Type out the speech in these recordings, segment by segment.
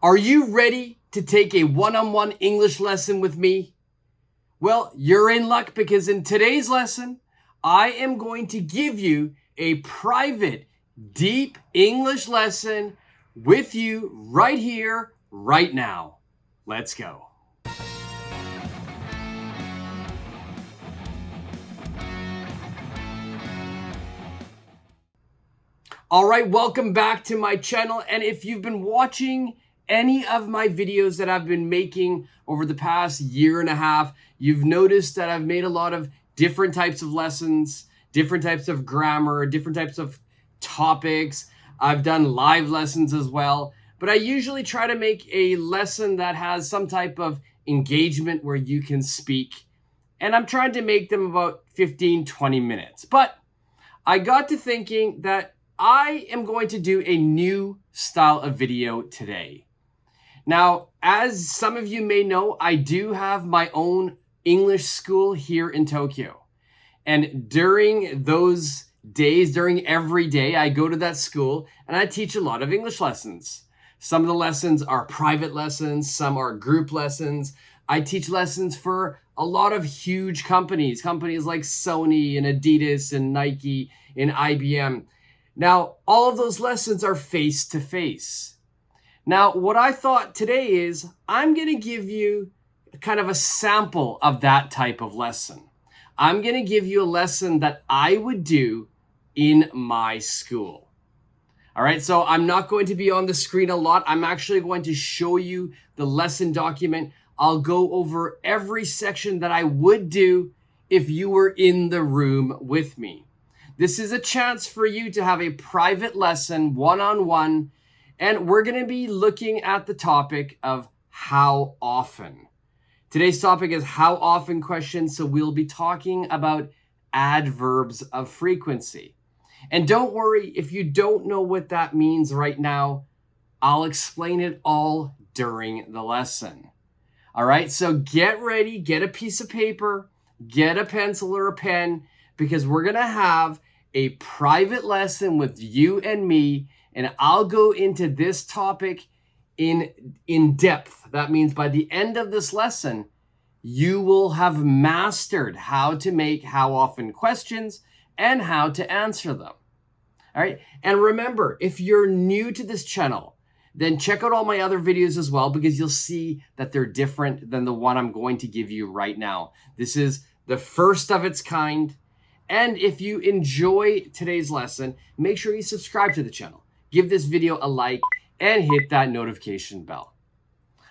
Are you ready to take a one-on-one English lesson with me? Well, you're in luck because in today's lesson, I am going to give you a private, deep English lesson with you right here, right now. Let's go. All right, welcome back to my channel. And if you've been watching any of my videos that I've been making over the past year and a half, you've noticed that I've made a lot of different types of lessons, different types of grammar, different types of topics. I've done live lessons as well, but I usually try to make a lesson that has some type of engagement where you can speak. And I'm trying to make them about 15, 20 minutes. But I got to thinking that I am going to do a new style of video today. Now, as some of you may know, I do have my own English school here in Tokyo. And during those days, during every day, I go to that school and I teach a lot of English lessons. Some of the lessons are private lessons, some are group lessons. I teach lessons for a lot of huge companies like Sony and Adidas and Nike and IBM. Now, all of those lessons are face-to-face. Now, what I thought today is I'm going to give you kind of a sample of that type of lesson. I'm going to give you a lesson that I would do in my school. All right, so I'm not going to be on the screen a lot. I'm actually going to show you the lesson document. I'll go over every section that I would do if you were in the room with me. This is a chance for you to have a private lesson, one-on-one, and we're going to be looking at the topic of how often. Today's topic is how often questions, so we'll be talking about adverbs of frequency. And don't worry, if you don't know what that means right now, I'll explain it all during the lesson. All right, so get ready, get a piece of paper, get a pencil or a pen, because we're going to have a private lesson with you and me, and I'll go into this topic in depth. That means by the end of this lesson, you will have mastered how to make how often questions and how to answer them. All right. And remember, if you're new to this channel, then check out all my other videos as well, because you'll see that they're different than the one I'm going to give you right now. This is the first of its kind. And if you enjoy today's lesson, make sure you subscribe to the channel. Give this video a like and hit that notification bell.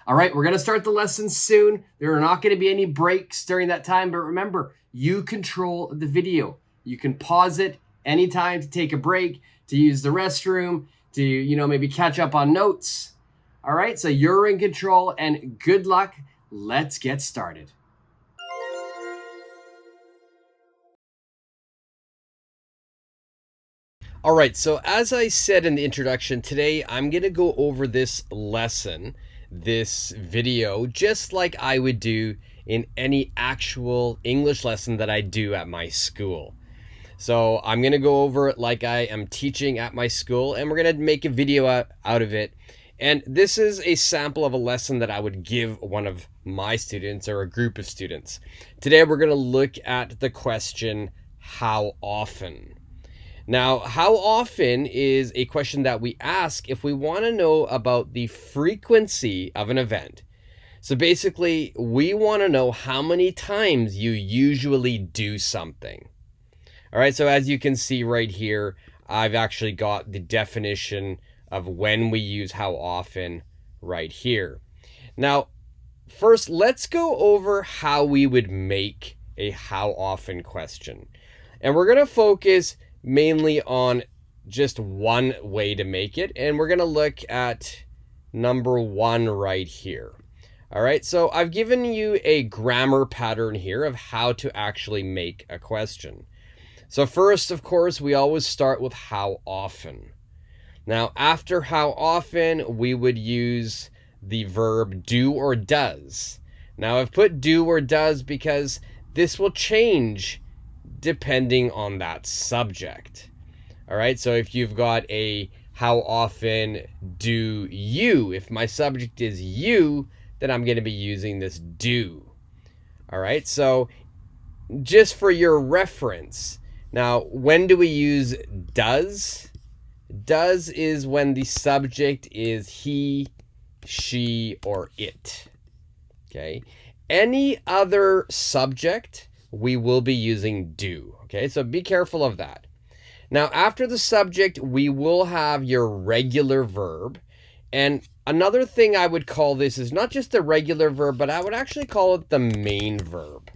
All right, we're going to start the lesson soon. There are not going to be any breaks during that time, but remember, you control the video. You can pause it anytime to take a break, to use the restroom, to, maybe catch up on notes. All right, so you're in control and good luck. Let's get started. All right, so as I said in the introduction, today I'm going to go over this lesson, this video, just like I would do in any actual English lesson that I do at my school. So I'm going to go over it like I am teaching at my school, and we're going to make a video out of it. And this is a sample of a lesson that I would give one of my students or a group of students. Today we're going to look at the question, how often? Now, how often is a question that we ask if we want to know about the frequency of an event. So basically, we want to know how many times you usually do something. All right, so as you can see right here, I've actually got the definition of when we use how often right here. Now, first, let's go over how we would make a how often question. And we're going to focus mainly on just one way to make it, and we're going to look at number one right here. All right, so I've given you a grammar pattern here of how to actually make a question. So first, of course, we always start with how often. Now, after how often, we would use the verb do or does. Now, I've put do or does because this will change depending on that subject. All right, so if you've got a how often do you? If my subject is you, then I'm going to be using this do. All right, so just for your reference, now when do we use does? Does is when the subject is he, she, or it. Okay, any other subject, we will be using do. Okay, so be careful of that. Now, after the subject, we will have your regular verb. And another thing I would call this is not just the regular verb, but I would actually call it the main verb.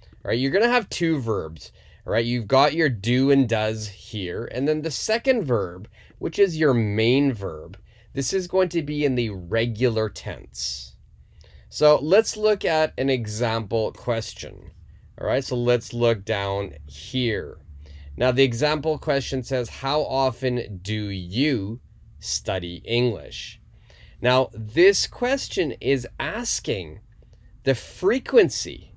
All right, you're going to have two verbs. All right, you've got your do and does here. And then the second verb, which is your main verb, this is going to be in the regular tense. So let's look at an example question. All right, so let's look down here. Now, the example question says, how often do you study English? Now, this question is asking the frequency.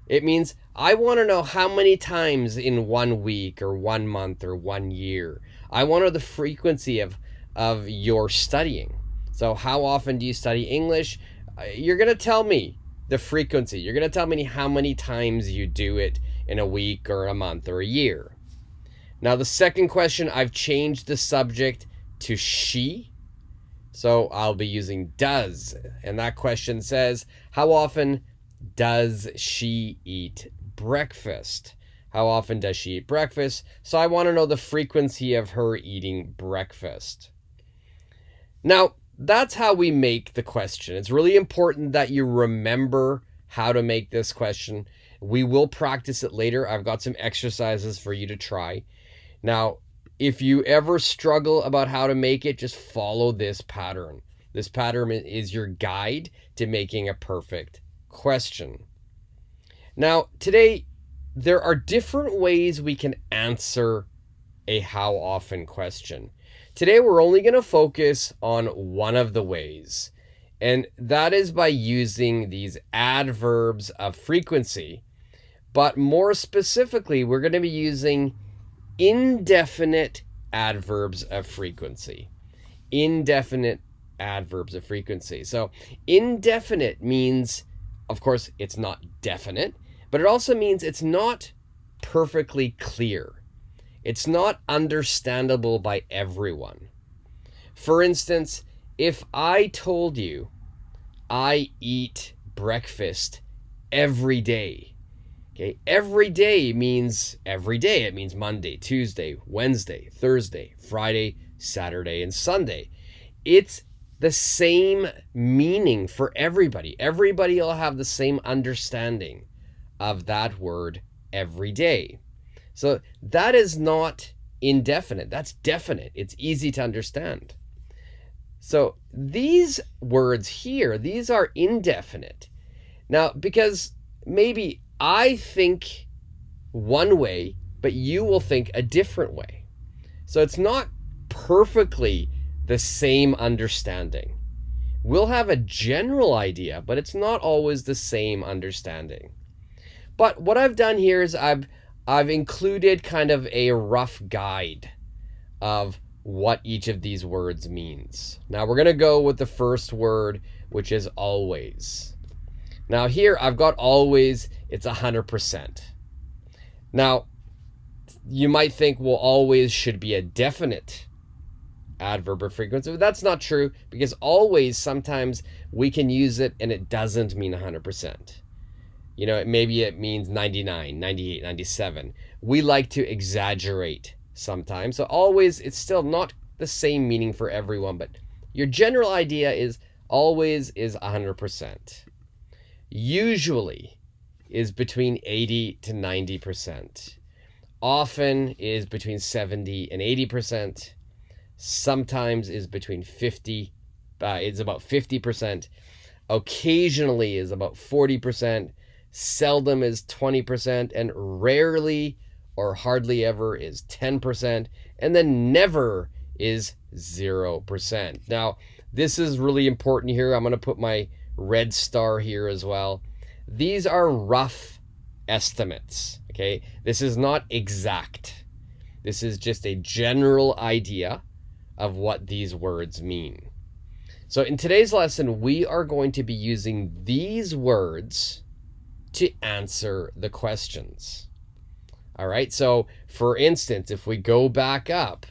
It means I want to know how many times in 1 week or 1 month or 1 year. I want to know the frequency of your studying. So how often do you study English? You're going to tell me the frequency. You're going to tell me how many times you do it in a week or a month or a year. Now, the second question, I've changed the subject to she. So I'll be using does. And that question says, how often does she eat breakfast? How often does she eat breakfast? So I want to know the frequency of her eating breakfast. Now, that's how we make the question. It's really important that you remember how to make this question. We will practice it later. I've got some exercises for you to try. Now, if you ever struggle about how to make it, just follow this pattern. This pattern is your guide to making a perfect question. Now, today, there are different ways we can answer a how often question. Today, we're only going to focus on one of the ways, and that is by using these adverbs of frequency. But more specifically, we're going to be using indefinite adverbs of frequency. Indefinite adverbs of frequency. So indefinite means, of course, it's not definite, but it also means it's not perfectly clear. It's not understandable by everyone. For instance, if I told you I eat breakfast every day, okay, every day means every day. It means Monday, Tuesday, Wednesday, Thursday, Friday, Saturday, and Sunday. It's the same meaning for everybody. Everybody will have the same understanding of that word every day. So that is not indefinite. That's definite. It's easy to understand. So these words here, these are indefinite. Now, because maybe I think one way, but you will think a different way. So it's not perfectly the same understanding. We'll have a general idea, but it's not always the same understanding. But what I've done here is I've included kind of a rough guide of what each of these words means. Now we're going to go with the first word, which is always. Now here I've got always, it's 100%. Now you might think, well, always should be a definite adverb of frequency. But that's not true, because always, sometimes we can use it and it doesn't mean 100%. You know, maybe it means 99, 98, 97. We like to exaggerate sometimes. So always, it's still not the same meaning for everyone, but your general idea is always is 100%. Usually is between 80 to 90%. Often is between 70 and 80%. Sometimes is between 50, it's about 50%. Occasionally is about 40%. Seldom is 20%, and rarely or hardly ever is 10%, and then never is 0%. Now, this is really important here. I'm going to put my red star here as well. These are rough estimates, okay? This is not exact. This is just a general idea of what these words mean. So in today's lesson, we are going to be using these words to answer the questions. All right, so for instance, if we go back up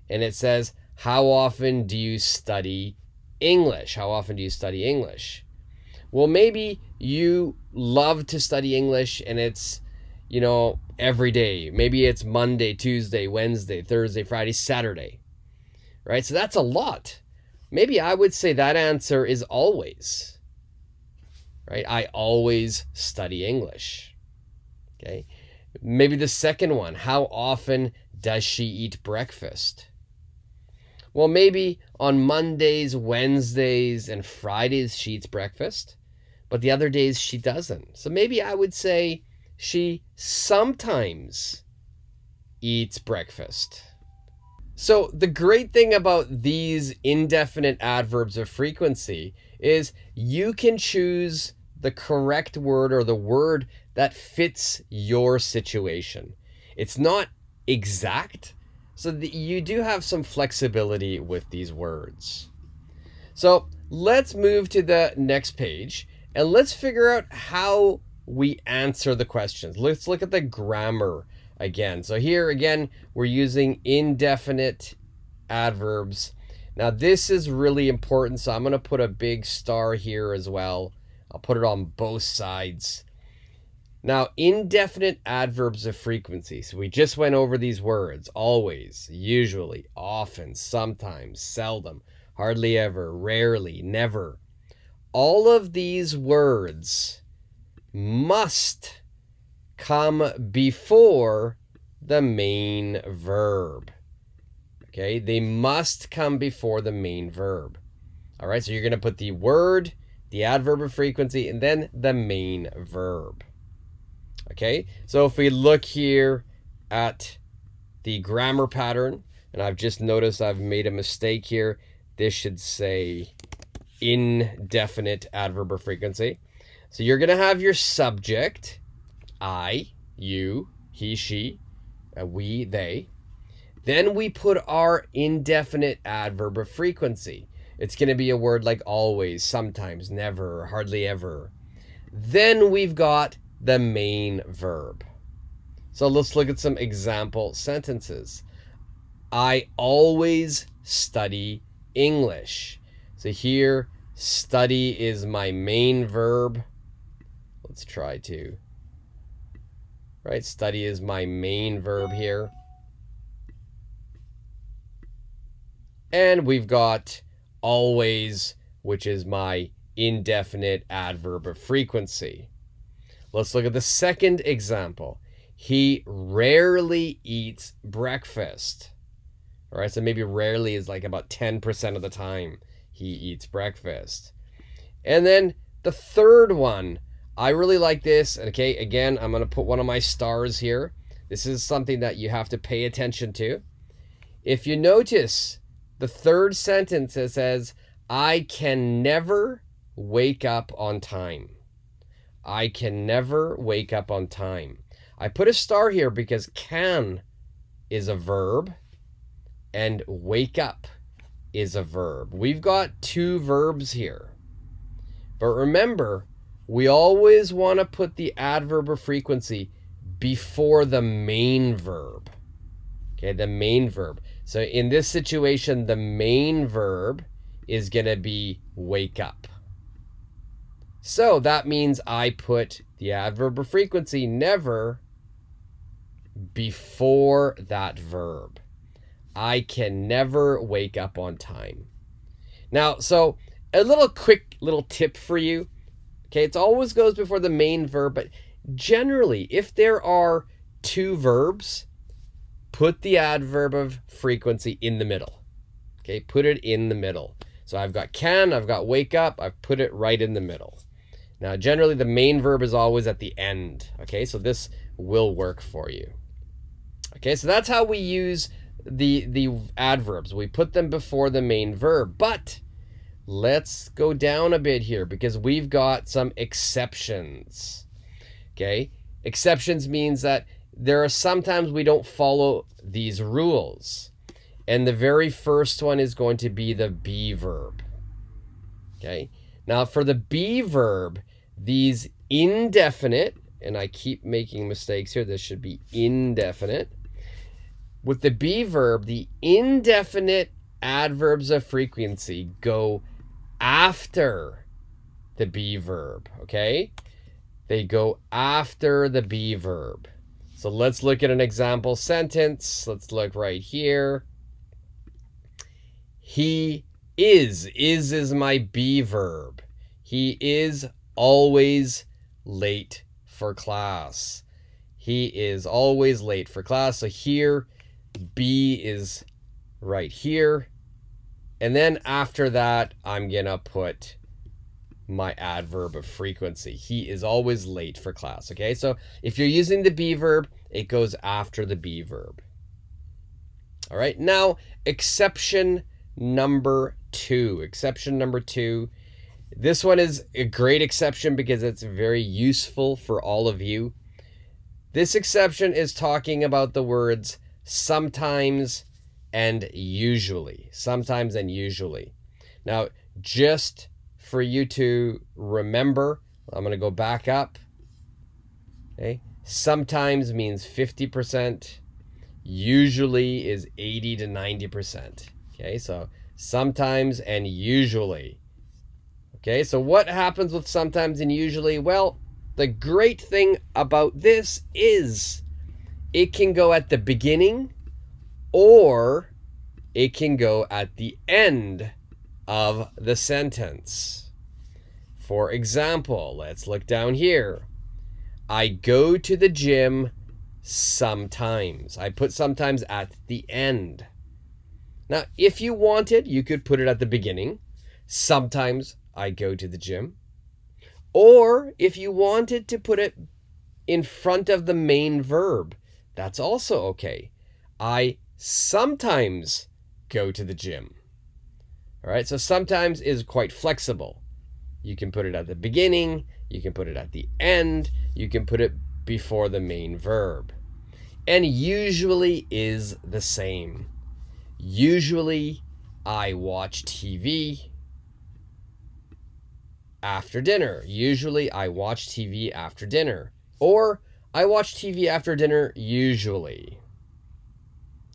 and it says, how often do you study English? How often do you study English? Well, maybe you love to study English and it's, every day. Maybe it's Monday, Tuesday, Wednesday, Thursday, Friday, Saturday, right? So that's a lot. Maybe I would say that answer is always, right? I always study English, okay? Maybe the second one, how often does she eat breakfast? Well, maybe on Mondays, Wednesdays, and Fridays she eats breakfast, but the other days she doesn't. So maybe I would say she sometimes eats breakfast. So the great thing about these indefinite adverbs of frequency is you can choose the correct word or the word that fits your situation. It's not exact, so that you do have some flexibility with these words. So let's move to the next page and let's figure out how we answer the questions. Let's look at the grammar again. So here again, we're using indefinite adverbs. Now this is really important, so I'm going to put a big star here as well. I'll put it on both sides. Now, indefinite adverbs of frequency. So we just went over these words: always, usually, often, sometimes, seldom, hardly ever, rarely, never. All of these words must come before the main verb. Okay, they must come before the main verb. All right, so you're going to put the word, the adverb of frequency, and then the main verb. Okay, so if we look here at the grammar pattern, and I've just noticed I've made a mistake here. This should say indefinite adverb of frequency. So you're going to have your subject, I, you, he, she, we, they. Then we put our indefinite adverb of frequency. It's going to be a word like always, sometimes, never, hardly ever. Then we've got the main verb. So let's look at some example sentences. I always study English. So here, study is my main verb. Let's try to, right? Study is my main verb here. And we've got always, which is my indefinite adverb of frequency. Let's look at the second example. He rarely eats breakfast. All right, so maybe rarely is like about 10% of the time he eats breakfast. And then the third one, I really like this. Okay, again, I'm going to put one of my stars here. This is something that you have to pay attention to. If you notice, the third sentence, it says, I can never wake up on time. I can never wake up on time. I put a star here because can is a verb and wake up is a verb. We've got two verbs here. But remember, we always want to put the adverb of frequency before the main verb. Okay, the main verb. So in this situation, the main verb is going to be wake up. So that means I put the adverb of frequency never before that verb. I can never wake up on time. Now, so a quick little tip for you. Okay, it always goes before the main verb, but generally, if there are two verbs, put the adverb of frequency in the middle. Okay, put it in the middle. So I've got can, I've got wake up, I've put it right in the middle. Now, generally, the main verb is always at the end. Okay, so this will work for you. Okay, so that's how we use the adverbs. We put them before the main verb. But let's go down a bit here because we've got some exceptions. Okay, exceptions means that there are sometimes we don't follow these rules. And the very first one is going to be the be verb. Okay. Now for the be verb, these indefinite, and I keep making mistakes here, this should be indefinite. With the be verb, the indefinite adverbs of frequency go after the be verb, okay? They go after the be verb. So let's look at an example sentence. Let's look right here. He is my be verb. He is always late for class. He is always late for class. So here, be is right here. And then after that, I'm going to put my adverb of frequency. He is always late for class. Okay, so if you're using the be verb, it goes after the be verb. All right, now exception number 2. Exception number 2. This one is a great exception because it's very useful for all of you. This exception is talking about the words sometimes and usually. Sometimes and usually. Now, just for you to remember, I'm going to go back up. Okay. Sometimes means 50%. Usually is 80 to 90%. Okay, so sometimes and usually. Okay, so what happens with sometimes and usually? Well, the great thing about this is it can go at the beginning or it can go at the end of the sentence. For example, let's look down here. I go to the gym sometimes. I put sometimes at the end. Now, if you wanted, you could put it at the beginning. Sometimes I go to the gym. Or if you wanted to put it in front of the main verb, that's also okay. I sometimes go to the gym. All right, so sometimes is quite flexible. You can put it at the beginning, you can put it at the end, you can put it before the main verb. And usually is the same. Usually, I watch TV after dinner. Usually, I watch TV after dinner. Or, I watch TV after dinner usually.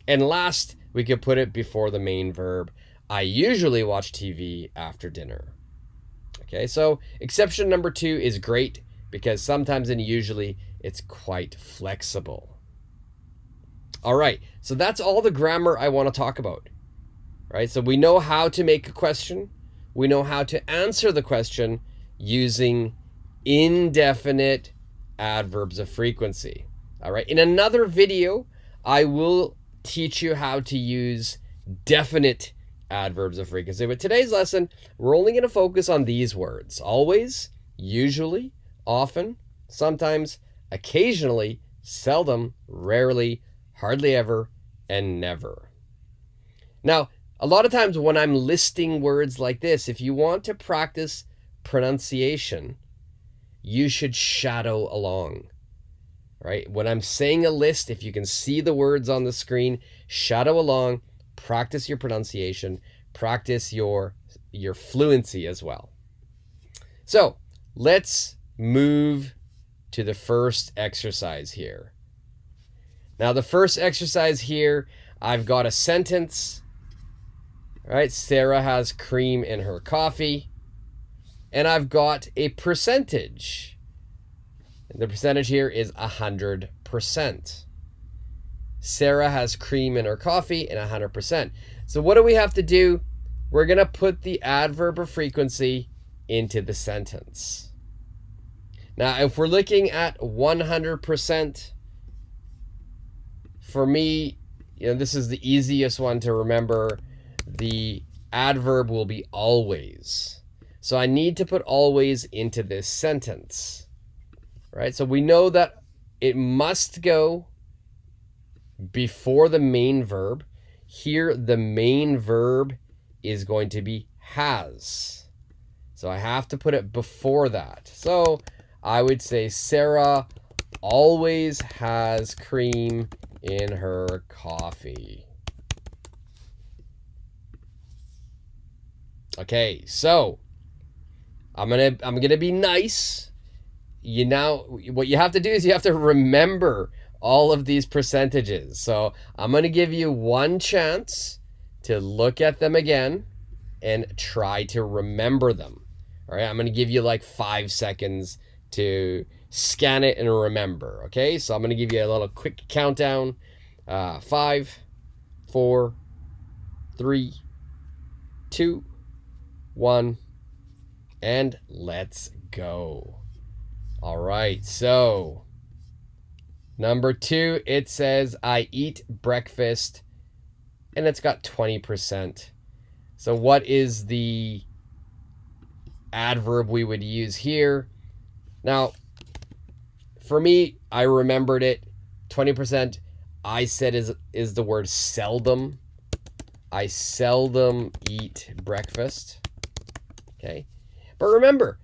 And last, we could put it before the main verb. I usually watch TV after dinner. Okay, so exception number 2 is great because sometimes and usually it's quite flexible. All right, so that's all the grammar I want to talk about. Right, so we know how to make a question. We know how to answer the question using indefinite adverbs of frequency. All right, in another video, I will teach you how to use definite adverbs of frequency. But today's lesson, we're only going to focus on these words. Always, usually, often, sometimes, occasionally, seldom, rarely, hardly ever, and never. Now, a lot of times when I'm listing words like this, if you want to practice pronunciation, you should shadow along. Right? When I'm saying a list, if you can see the words on the screen, shadow along, practice your pronunciation, practice your fluency as well. So, let's move to the first exercise here. Now, the first exercise here, I've got a sentence. All right, Sarah has cream in her coffee. And I've got a percentage. The percentage here is 100%. Sarah has cream in her coffee and 100%. So what do we have to do? We're going to put the adverb of frequency into the sentence. Now, if we're looking at 100%, for me, this is the easiest one to remember. The adverb will be always. So I need to put always into this sentence. Right? So we know that it must go before the main verb. Here, the main verb is going to be has. So I have to put it before that. So I would say Sarah always has cream in her coffee. Okay, so I'm gonna be nice. What you have to do is you have to remember all of these percentages. So I'm gonna give you one chance to look at them again and try to remember them. All right, I'm gonna give you like 5 seconds to scan it and remember. Okay, so I'm gonna give you a little quick countdown. 5, 4, 3, 2, 1, and let's go. All right, so number 2, it says I eat breakfast, and it's got 20%. So what is the adverb we would use here? Now, for me, I remembered it. 20%, I said is the word seldom. I seldom eat breakfast. Okay. But remember,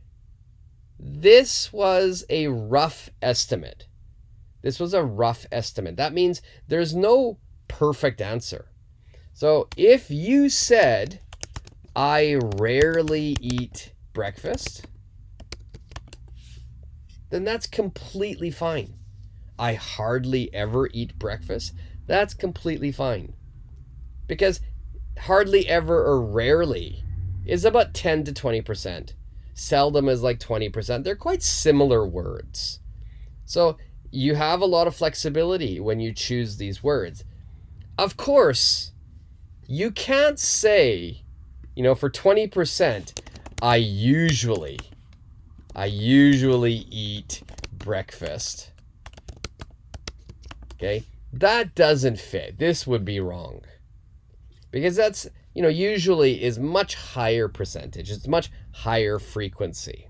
this was a rough estimate. This was a rough estimate. That means there's no perfect answer. So if you said, I rarely eat breakfast, then that's completely fine. I hardly ever eat breakfast, that's completely fine. Because hardly ever or rarely is about 10 to 20%. Seldom is like 20%. They're quite similar words. So you have a lot of flexibility when you choose these words. Of course, you can't say, for 20%, I usually eat breakfast. Okay? That doesn't fit. This would be wrong. Because that's, usually is much higher percentage. It's much higher frequency.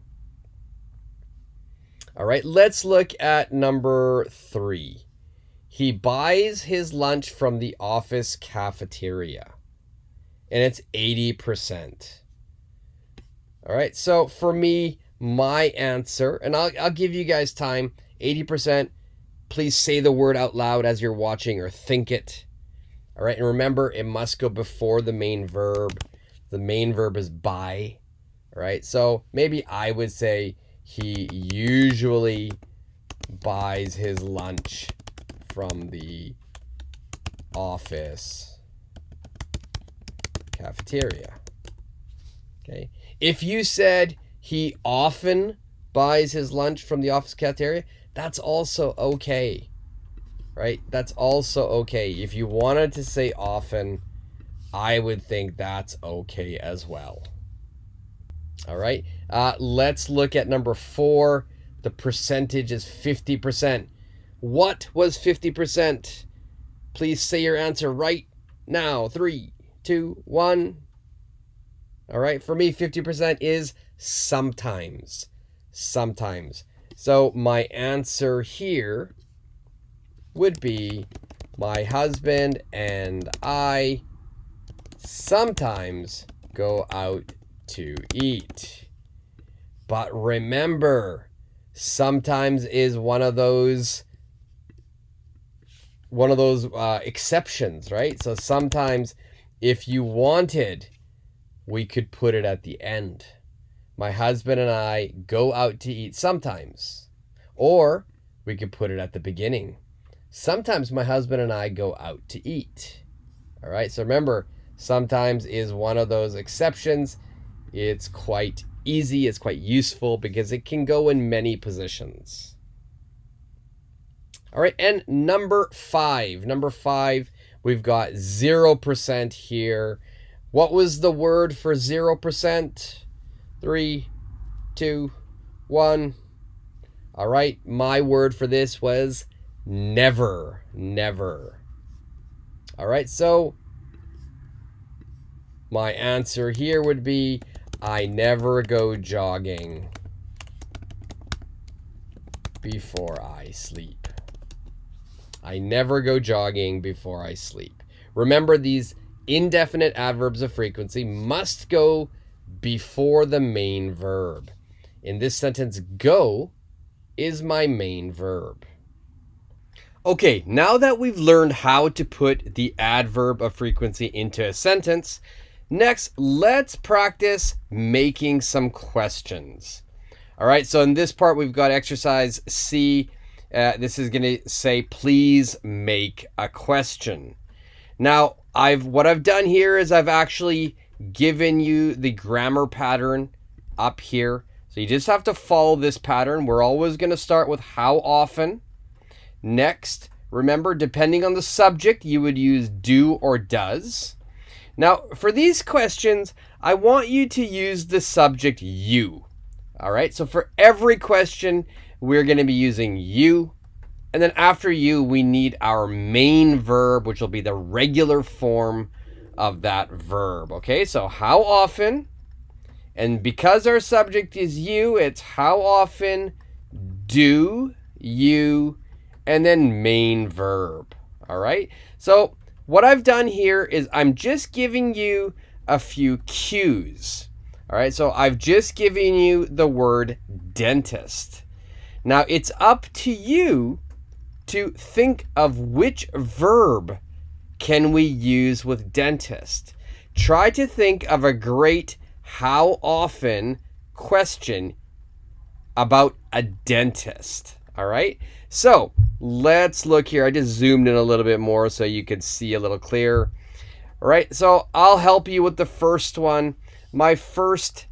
All right, let's look at number 3. He buys his lunch from the office cafeteria, and it's 80%. All right, so for me, my answer, and I'll give you guys time, 80%. Please say the word out loud as you're watching or think it. All right, and remember, it must go before the main verb. The main verb is buy. All right, so maybe I would say he usually buys his lunch from the office cafeteria. Okay, if you said he often buys his lunch from the office cafeteria, that's also okay. Right? That's also okay. If you wanted to say often, I would think that's okay as well. All right. Let's look at number 4. The percentage is 50%. What was 50%? Please say your answer right now. 3, 2, 1. All right. For me, 50% is sometimes. Sometimes. So my answer here would be my husband and I sometimes go out to eat. But remember, sometimes is one of those exceptions, right? So sometimes if you wanted, we could put it at the end. My husband and I go out to eat sometimes. Or we could put it at the beginning. Sometimes my husband and I go out to eat. All right, so remember, sometimes is one of those exceptions. It's quite easy, it's quite useful because it can go in many positions. All right, and number 5. Number 5, we've got 0% here. What was the word for 0%? 3, 2, 1. All right, my word for this was never. Never. All right, so my answer here would be I never go jogging before I sleep. I never go jogging before I sleep. Remember, these indefinite adverbs of frequency must go before the main verb. In this sentence, go is my main verb. Okay, now that we've learned how to put the adverb of frequency into a sentence, Next, let's practice making some questions. All right, so in this part, we've got exercise C. This is going to say, please make a question. Now, what I've done here is I've actually given you the grammar pattern up here. So you just have to follow this pattern. We're always going to start with how often. Next, remember, depending on the subject, you would use do or does. Now, for these questions, I want you to use the subject you. All right, so for every question, we're going to be using you. And then after you, we need our main verb, which will be the regular form of that verb. Okay, so how often? And because our subject is you, it's how often do you, and then main verb. All right, so what I've done here is I'm just giving you a few cues. All right, so I've just given you the word dentist. Now it's up to you to think of which verb can we use with dentist. Try to think of a great how often question about a dentist. All right, so let's look here. I just zoomed in a little bit more so you can see a little clearer. All right, so I'll help you with the first one. My first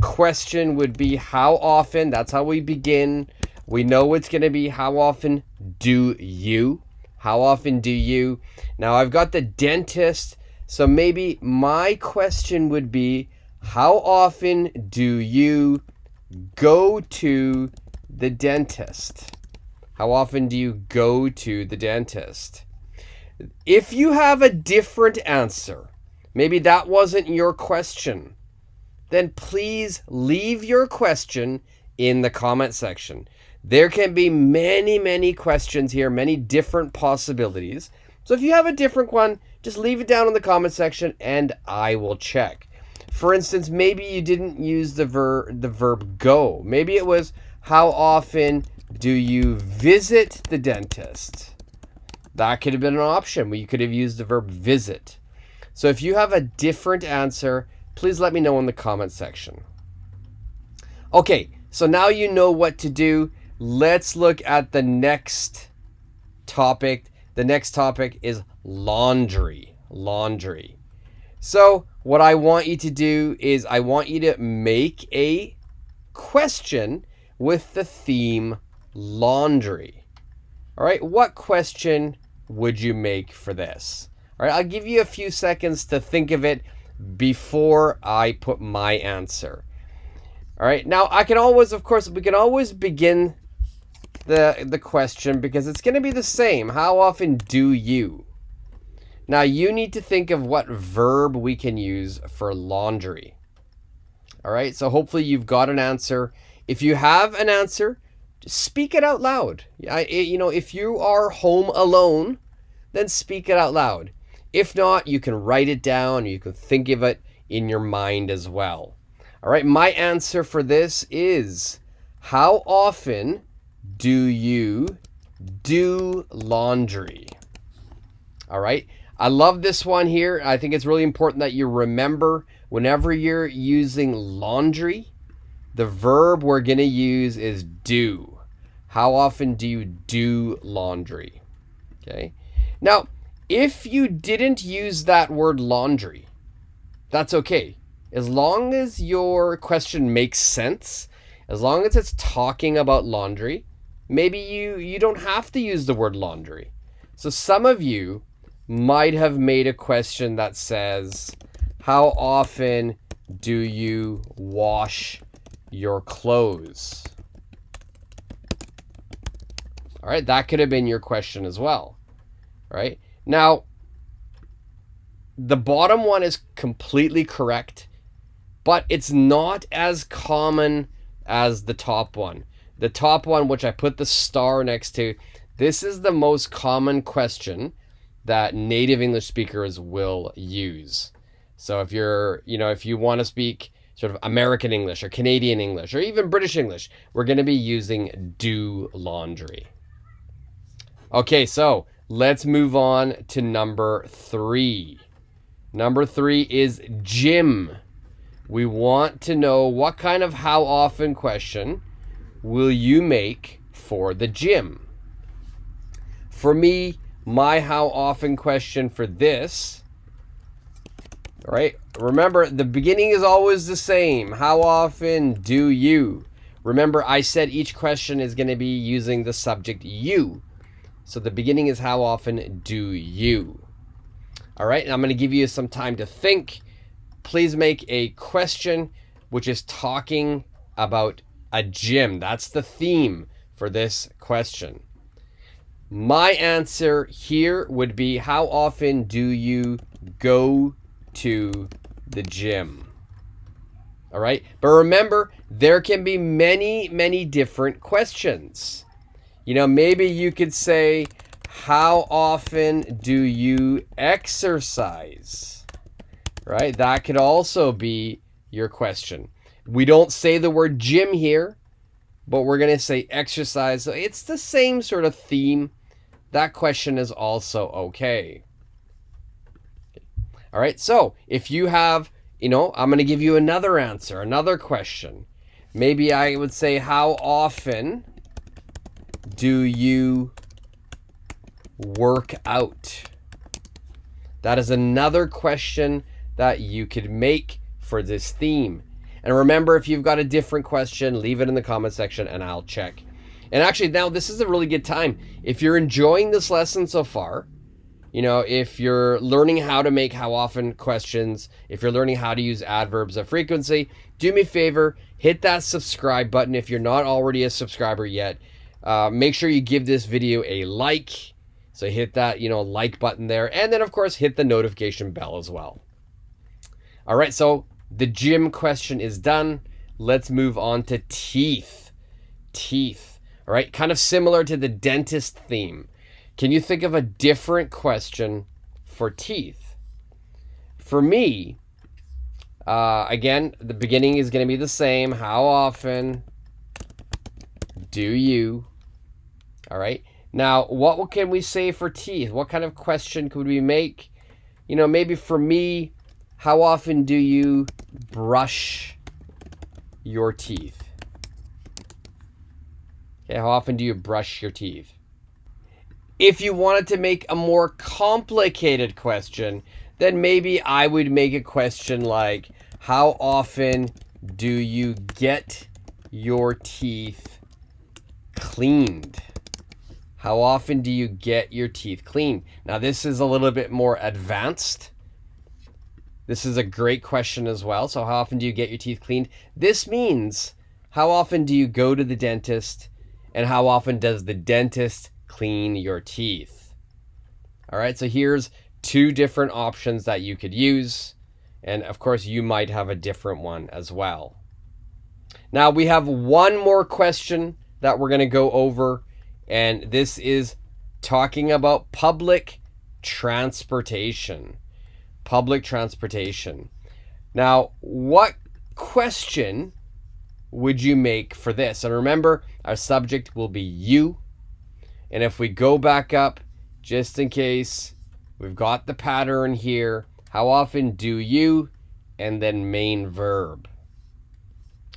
question would be how often. That's how we begin. We know it's going to be how often do you? How often do you? Now I've got the dentist, so maybe my question would be how often do you go to the dentist? How often do you go to the dentist? If you have a different answer, maybe that wasn't your question, then please leave your question in the comment section. There can be many, many questions here, many different possibilities. So if you have a different one, just leave it down in the comment section and I will check. For instance, maybe you didn't use the verb go. Maybe it was how often do you visit the dentist? That could have been an option where you could have used the verb visit. So if you have a different answer, please let me know in the comment section. Okay, so now you know what to do. Let's look at the next topic. The next topic is laundry. Laundry. So what I want you to do is I want you to make a question with the theme laundry. All right, what question would you make for this? All right, I'll give you a few seconds to think of it before I put my answer. All right, now I can always, of course, we can always begin the question because it's going to be the same. How often do you? Now you need to think of what verb we can use for laundry. All right, so hopefully you've got an answer. If you have an answer, just speak it out loud. If you are home alone, then speak it out loud. If not, you can write it down. You can think of it in your mind as well. All right, my answer for this is how often do you do laundry? All right, I love this one here. I think it's really important that you remember whenever you're using laundry, the verb we're going to use is do. How often do you do laundry? Okay. Now, if you didn't use that word laundry, that's okay. As long as your question makes sense, as long as it's talking about laundry, maybe you don't have to use the word laundry. So some of you might have made a question that says, how often do you wash your clothes? All right, that could have been your question as well. All right, now the bottom one is completely correct, but it's not as common as the top one. The top one, which I put the star next to, this is the most common question that native English speakers will use. So if you want to speak sort of American English or Canadian English or even British English, we're going to be using do laundry. Okay, so let's move on to number 3. Number 3 is gym. We want to know what kind of how often question will you make for the gym. For me, my how often question for this, all right, remember the beginning is always the same. How often do you? Remember, I said each question is going to be using the subject you. So the beginning is how often do you? All right, and I'm going to give you some time to think. Please make a question which is talking about a gym. That's the theme for this question. My answer here would be, how often do you go to the gym? All right, but remember, there can be many, many different questions. You know, maybe you could say, how often do you exercise? Right? That could also be your question. We don't say the word gym here, but we're going to say exercise. So it's the same sort of theme. That question is also okay. All right. So if you have, I'm going to give you another answer, another question. Maybe I would say, how often do you work out? That is another question that you could make for this theme. And remember, if you've got a different question, leave it in the comment section and I'll check. And actually, now this is a really good time. If you're enjoying this lesson so far, if you're learning how to make how often questions, if you're learning how to use adverbs of frequency, do me a favor, hit that subscribe button if you're not already a subscriber yet. Make sure you give this video a like. So hit that, like button there. And then, of course, hit the notification bell as well. All right, so the gym question is done. Let's move on to teeth. Teeth, all right, kind of similar to the dentist theme. Can you think of a different question for teeth? For me, again, the beginning is going to be the same. How often do you? All right. Now, what can we say for teeth? What kind of question could we make? Maybe for me, how often do you brush your teeth? Okay, how often do you brush your teeth? If you wanted to make a more complicated question, then maybe I would make a question like, how often do you get your teeth cleaned? How often do you get your teeth cleaned? Now, this is a little bit more advanced. This is a great question as well. So how often do you get your teeth cleaned? This means, how often do you go to the dentist, and how often does the dentist clean your teeth? All right, so here's 2 different options that you could use. And of course, you might have a different one as well. Now, we have one more question that we're going to go over. And this is talking about public transportation. Public transportation. Now, what question would you make for this? And remember, our subject will be you. And if we go back up, just in case, we've got the pattern here. How often do you? And then main verb.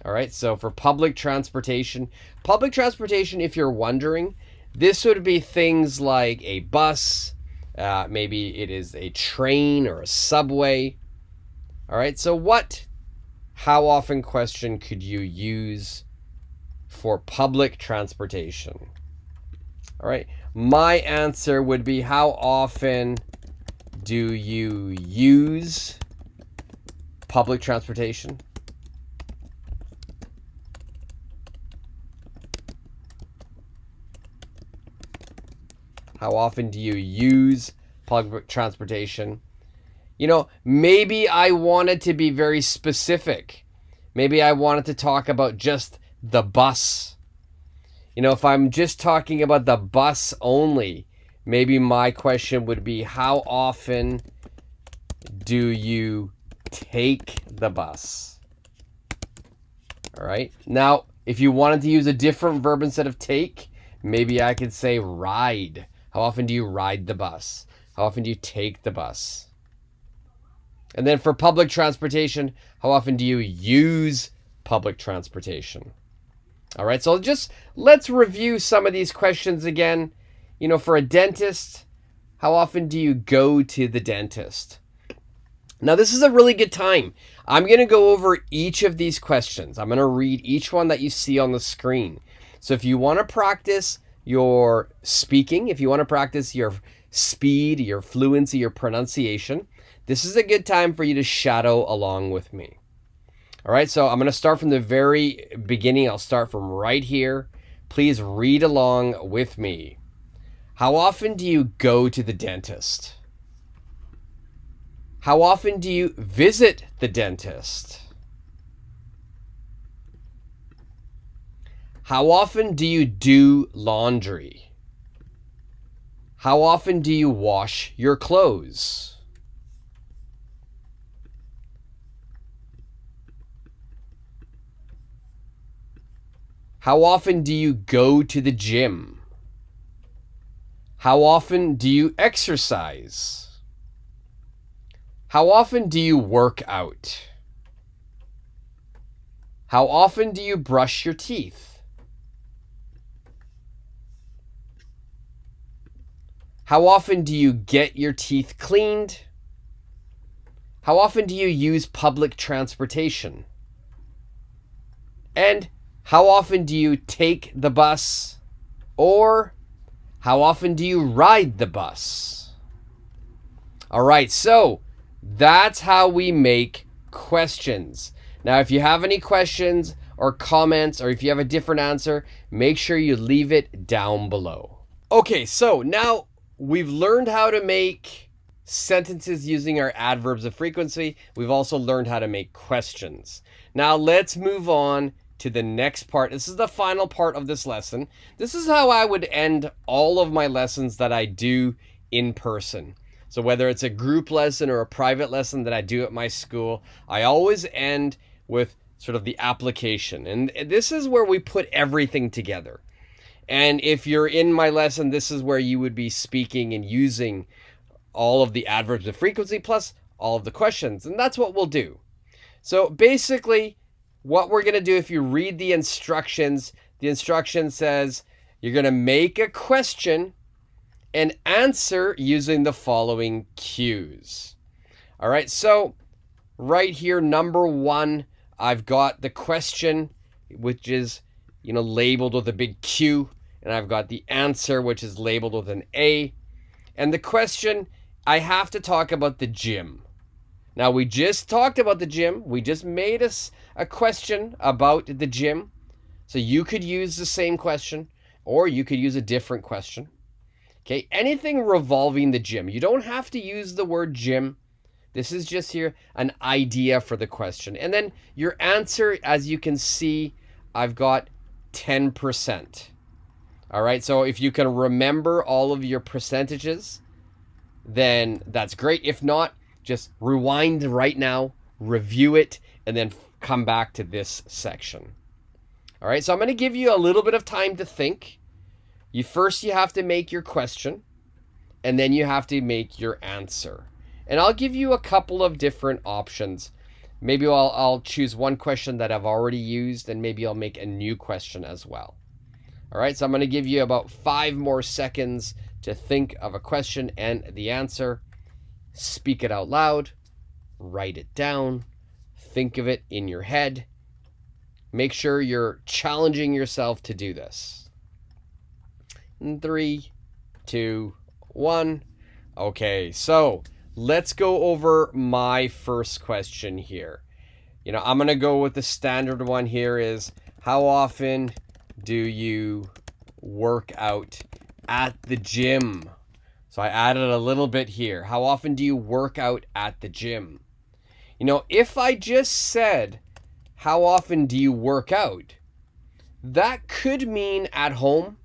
All right, so for public transportation, if you're wondering, this would be things like a bus, maybe it is a train or a subway. All right, so how often question could you use for public transportation? All right, my answer would be, how often do you use public transportation? How often do you use public transportation? Maybe I wanted to be very specific. Maybe I wanted to talk about just the bus. If I'm just talking about the bus only, maybe my question would be, how often do you take the bus? All right. Now, if you wanted to use a different verb instead of take, maybe I could say ride. How often do you ride the bus? How often do you take the bus? And then for public transportation, how often do you use public transportation? All right, so let's review some of these questions again. You know, for a dentist, how often do you go to the dentist? Now, this is a really good time. I'm going to go over each of these questions. I'm going to read each one that you see on the screen. So if you want to practice your speaking, if you want to practice your speed, your fluency, your pronunciation, this is a good time for you to shadow along with me. All right, so I'm going to start from the very beginning. I'll start from right here. Please read along with me. How often do you go to the dentist? How often do you visit the dentist? How often do you do laundry? How often do you wash your clothes? How often do you go to the gym? How often do you exercise? How often do you work out? How often do you brush your teeth? How often do you get your teeth cleaned? How often do you use public transportation? And how often do you take the bus? Or how often do you ride the bus? All right, so that's how we make questions. Now, if you have any questions or comments, or if you have a different answer, make sure you leave it down below. Okay, so now we've learned how to make sentences using our adverbs of frequency. We've also learned how to make questions. Now let's move on to the next part. This is the final part of this lesson. This is how I would end all of my lessons that I do in person. So whether it's a group lesson or a private lesson that I do at my school, I always end with sort of the application. And this is where we put everything together. And if you're in my lesson, this is where you would be speaking and using all of the adverbs of frequency plus all of the questions. And that's what we'll do. So basically, what we're going to do, if you read the instruction says you're going to make a question and answer using the following cues. All right, so right here, number one, I've got the question, which is, labeled with a big Q, and I've got the answer, which is labeled with an A. And the question, I have to talk about the gym. Now, we just talked about the gym. We just made us a question about the gym. So you could use the same question, or you could use a different question. Okay, anything revolving the gym. You don't have to use the word gym. This is just here an idea for the question. And then your answer, as you can see, I've got 10%. All right, so if you can remember all of your percentages, then that's great. If not, just rewind right now, review it, and then come back to this section. All right, so I'm going to give you a little bit of time to think. You have to make your question, and then you have to make your answer. And I'll give you a couple of different options. Maybe I'll choose one question that I've already used, and maybe I'll make a new question as well. All right, so I'm going to give you about 5 more seconds to think of a question and the answer. Speak it out loud, write it down, think of it in your head. Make sure you're challenging yourself to do this. 3, 2, 1. Okay, so let's go over my first question here. I'm going to go with the standard one here is, how often do you work out at the gym? So I added a little bit here. How often do you work out at the gym? If I just said, how often do you work out? That could mean at home.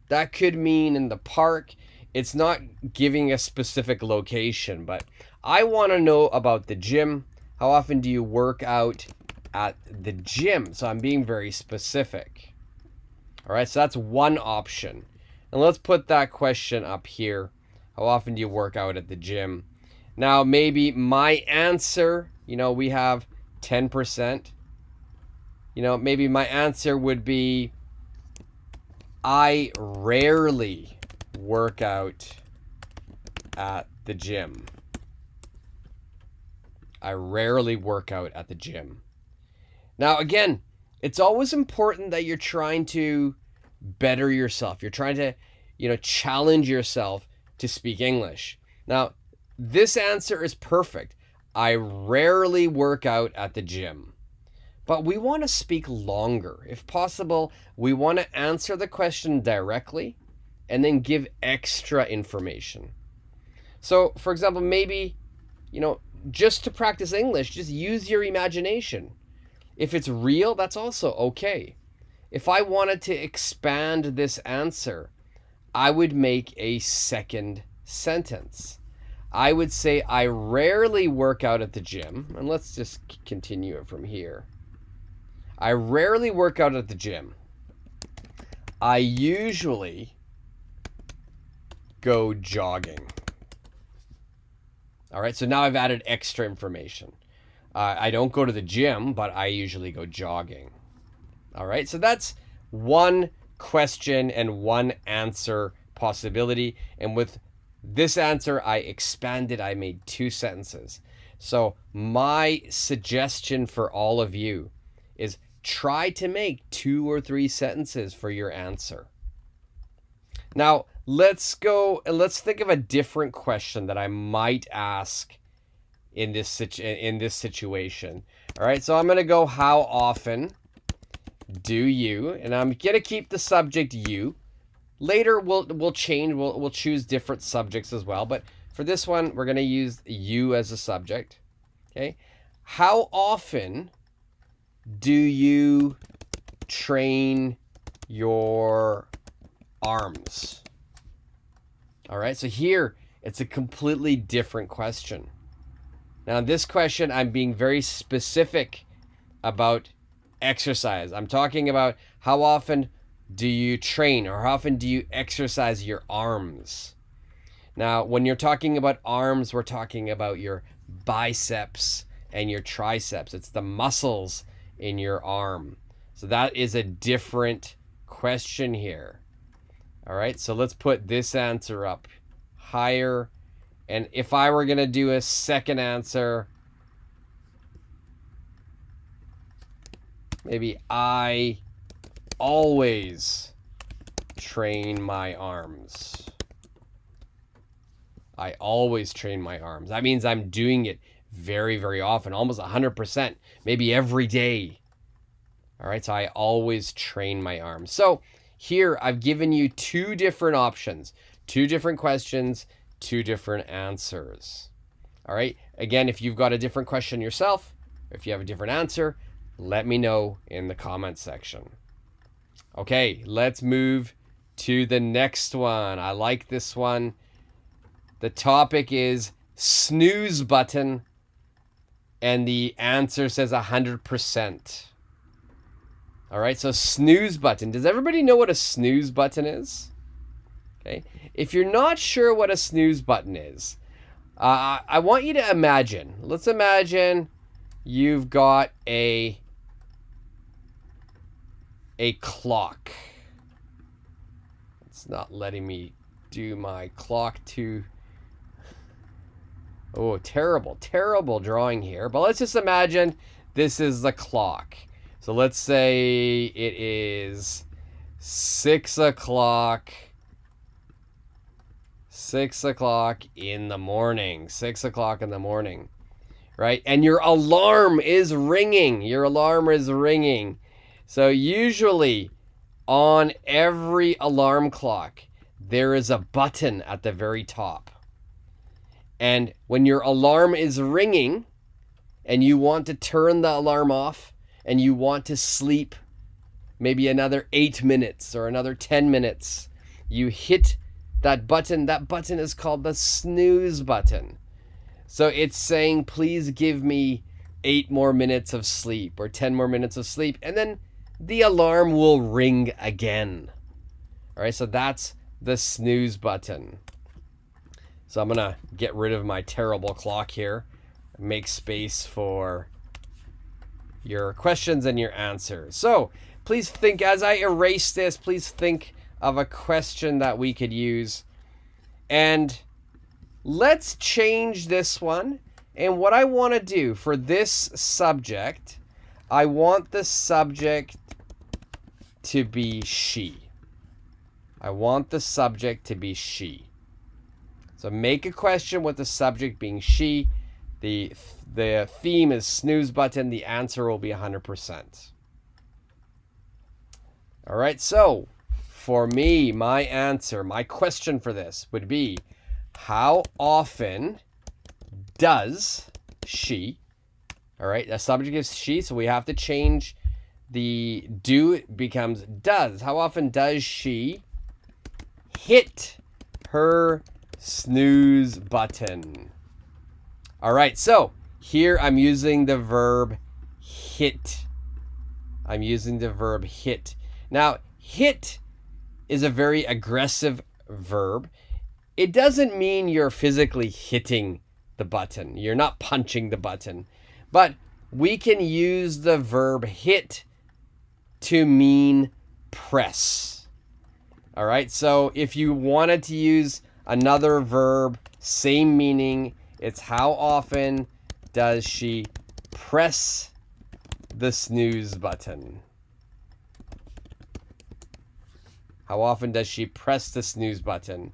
That could mean in the park. It's not giving a specific location, but I want to know about the gym. How often do you work out at the gym? So I'm being very specific. All right, so that's one option. And let's put that question up here. How often do you work out at the gym? Now, maybe my answer, we have 10%. Maybe my answer would be, I rarely work out at the gym. I rarely work out at the gym. Now, again, it's always important that you're trying to better yourself. You're trying to, challenge yourself to speak English. Now, this answer is perfect. I rarely work out at the gym. But we want to speak longer. If possible, we want to answer the question directly and then give extra information. So, for example, maybe, just to practice English, just use your imagination. If it's real, that's also okay. If I wanted to expand this answer, I would make a second sentence. I would say, I rarely work out at the gym. And let's just continue it from here. I rarely work out at the gym. I usually go jogging. All right, so now I've added extra information. I don't go to the gym, but I usually go jogging. All right, so that's one question and one answer possibility. And with this answer, I expanded, I made 2 sentences. So my suggestion for all of you is try to make 2 or 3 sentences for your answer. Now, let's think of a different question that I might ask in this situation. All right, so I'm going to go, how often do you, and I'm going to keep the subject you. Later we'll change, we'll choose different subjects as well, but for this one we're going to use you as a subject. Okay? How often do you train your arms? All right, so here it's a completely different question. Now, in this question, I'm being very specific about exercise. I'm talking about how often do you train, or how often do you exercise your arms? Now, when you're talking about arms, we're talking about your biceps and your triceps. It's the muscles in your arm. So that is a different question here. All right, so let's put this answer up higher. And if I were going to do a second answer, maybe I always train my arms. I always train my arms. That means I'm doing it very, very often, almost 100%, maybe every day. All right, so I always train my arms. So here I've given you 2 different options, 2 different questions, 2 different answers. All right, again, if you've got a different question yourself, if you have a different answer, let me know in the comments section. Okay, let's move to the next one. I like this one. The topic is snooze button, and the answer says 100%. All right, so snooze button. Does everybody know what a snooze button is? Okay, if you're not sure what a snooze button is, I want you to imagine. Let's imagine you've got a clock. It's not letting me do my clock to... Oh, terrible drawing here. But let's just imagine this is the clock. So let's say it is 6 o'clock. 6 o'clock in the morning. 6 o'clock in the morning. Right? And your alarm is ringing. Your alarm is ringing. So usually on every alarm clock, there is a button at the very top. And when your alarm is ringing and you want to turn the alarm off and you want to sleep maybe another 8 minutes or another 10 minutes, you hit that button. That button is called the snooze button. So it's saying, please give me 8 more minutes of sleep or 10 more minutes of sleep. And then the alarm will ring again. All right, so that's the snooze button. So I'm going to get rid of my terrible clock here. Make space for your questions and your answers. So please think, as I erase this, please think of a question that we could use. And let's change this one. And what I want to do for this subject, I want the subject to be she. I want the subject to be she. So make a question with the subject being she. The theme is snooze button. The answer will be 100%. All right, so for me, my answer, my question for this would be, how often does she, all right, the subject is she, so we have to change the do, it becomes does. How often does she hit her snooze button? All right, so here I'm using the verb hit. I'm using the verb hit. Now, hit is a very aggressive verb. It doesn't mean you're physically hitting the button. You're not punching the button. But we can use the verb hit to mean press. All right, so if you wanted to use another verb, same meaning, it's how often does she press the snooze button? How often does she press the snooze button?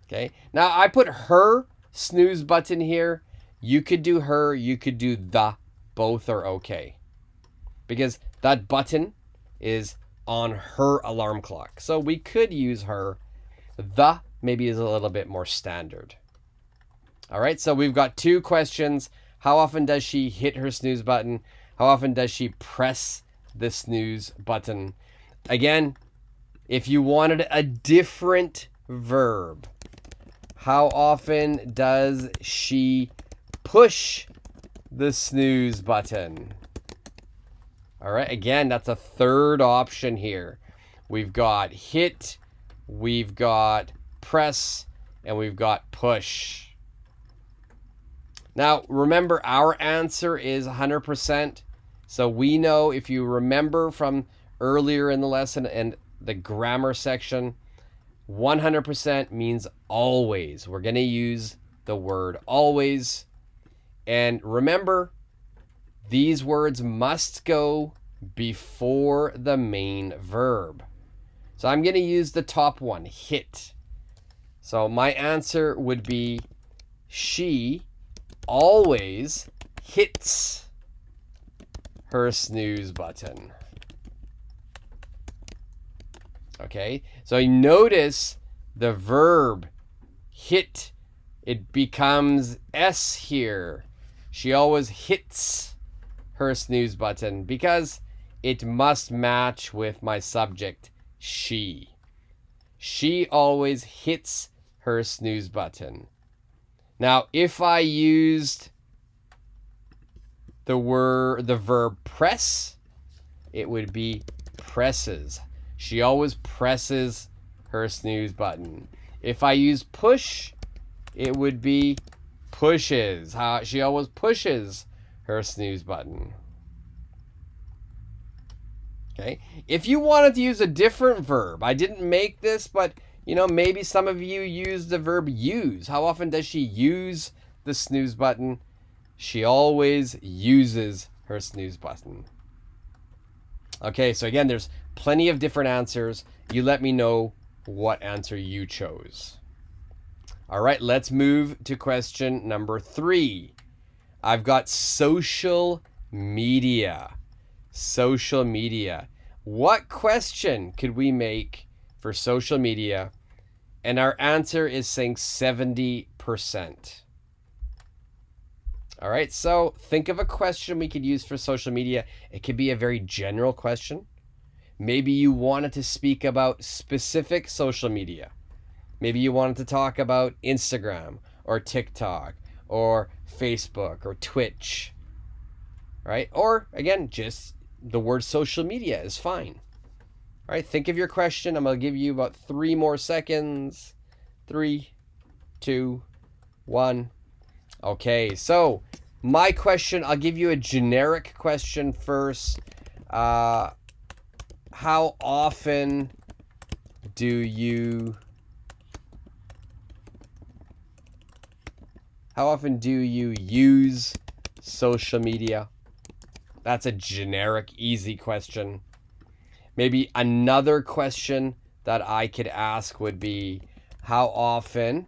Okay, now I put her snooze button here. You could do her, you could do the, both are okay. Because that button is on her alarm clock. So we could use her. The maybe is a little bit more standard. All right, so we've got two questions. How often does she hit her snooze button? How often does she press the snooze button? Again, if you wanted a different verb, how often does she push the snooze button? All right, again, that's a third option here. We've got hit, we've got press, and we've got push. Now, remember, our answer is 100%. So we know, if you remember from earlier in the lesson and the grammar section, 100% means always. We're going to use the word always. And remember, these words must go before the main verb. So I'm going to use the top one, hit. So my answer would be, she always hits her snooze button. Okay, so you notice the verb hit, it becomes S here. She always hits her snooze button because it must match with my subject, she. She always hits her snooze button. Now, if I used the verb press, it would be presses. She always presses her snooze button. If I use push, it would be pushes. She always pushes her snooze button. Okay. If you wanted to use a different verb, I didn't make this, but maybe some of you use the verb use. How often does she use the snooze button? She always uses her snooze button. Okay, so again, there's plenty of different answers. You let me know what answer you chose. All right, let's move to question number 3. I've got social media. Social media. What question could we make for social media? And our answer is saying 70%. All right, so think of a question we could use for social media. It could be a very general question. Maybe you wanted to speak about specific social media. Maybe you wanted to talk about Instagram or TikTok or Facebook or Twitch, right? Or again, just the word social media is fine. All right, think of your question. I'm going to give you about 3 more seconds. 3, 2, 1. Okay, so my question, I'll give you a generic question first. How often do you use social media? That's a generic, easy question. Maybe another question that I could ask would be, how often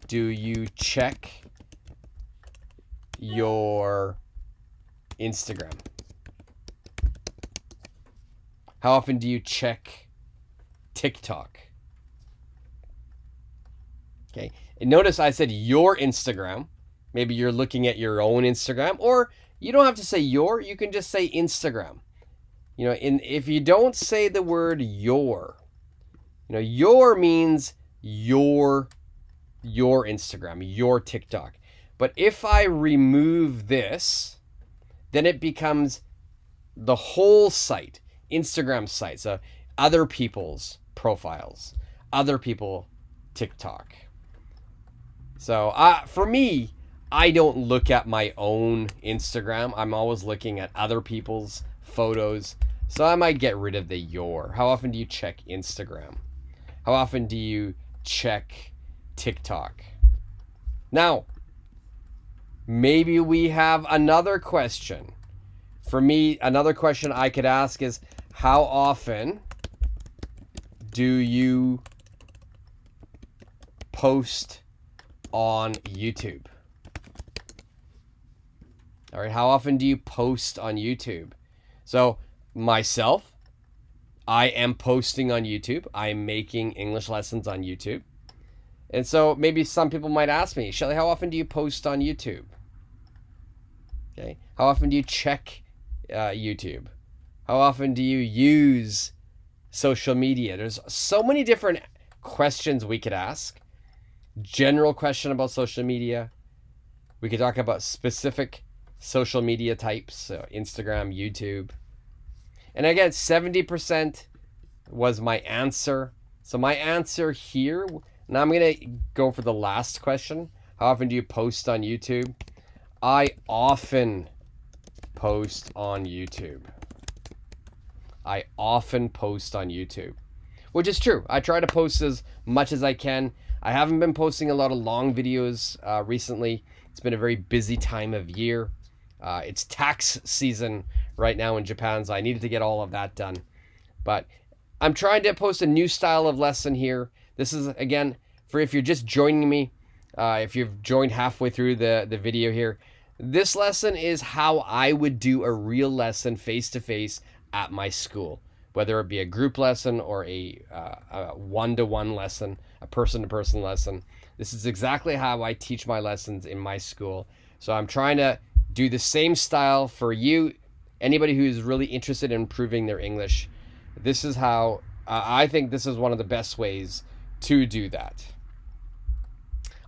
do you check your Instagram? How often do you check TikTok? Okay, and notice I said your Instagram. Maybe you're looking at your own Instagram, or you don't have to say your, you can just say Instagram. You know, if you don't say the word your, you know, your means your Instagram, your TikTok. But if I remove this, then it becomes the whole site, Instagram site. So other people's profiles, other people TikTok. So for me, I don't look at my own Instagram. I'm always looking at other people's photos. So I might get rid of the your. How often do you check Instagram? How often do you check TikTok? Now, maybe we have another question. For me, another question I could ask is, how often do you post on YouTube? All right, how often do you post on YouTube? So myself, I am posting on YouTube. I'm making English lessons on YouTube. And so maybe some people might ask me, Shelly, how often do you post on YouTube? Okay, how often do you check YouTube? How often do you use social media? There's so many different questions we could ask. General question about social media. We could talk about specific social media types, so Instagram, YouTube. And again, 70% was my answer. So my answer here, now I'm going to go for the last question. How often do you post on YouTube? I often post on YouTube. I often post on YouTube, which is true. I try to post as much as I can. I haven't been posting a lot of long videos recently. It's been a very busy time of year. It's tax season right now in Japan, so I needed to get all of that done. But I'm trying to post a new style of lesson here. This is, again, for if you're just joining me, if you've joined halfway through the video here, this lesson is how I would do a real lesson face-to-face at my school, whether it be a group lesson or a one-to-one lesson, a person-to-person lesson. This is exactly how I teach my lessons in my school. So I'm trying to do the same style for you, anybody who's really interested in improving their English. This is how I think this is one of the best ways to do that.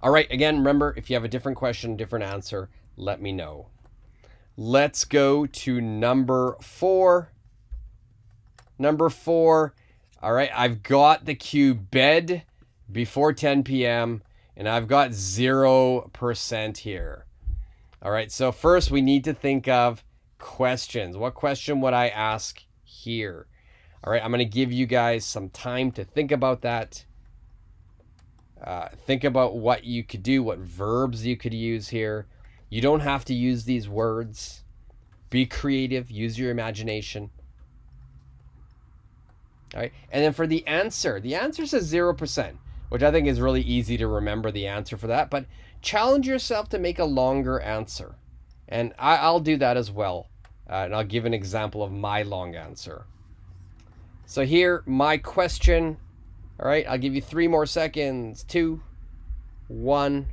All right, again, remember, if you have a different question, different answer, let me know. Let's go to number 4. Number 4, all right, I've got the cue bed before 10 p.m. and I've got 0% here. All right, so first we need to think of questions. What question would I ask here? All right, I'm going to give you guys some time to think about that. Think about what you could do, what verbs you could use here. You don't have to use these words. Be creative, use your imagination. All right, and then for the answer says 0%, which I think is really easy to remember the answer for that, but challenge yourself to make a longer answer. And I'll do that as well. And I'll give an example of my long answer. So here, my question, all right, I'll give you 3 more seconds. 2, 1.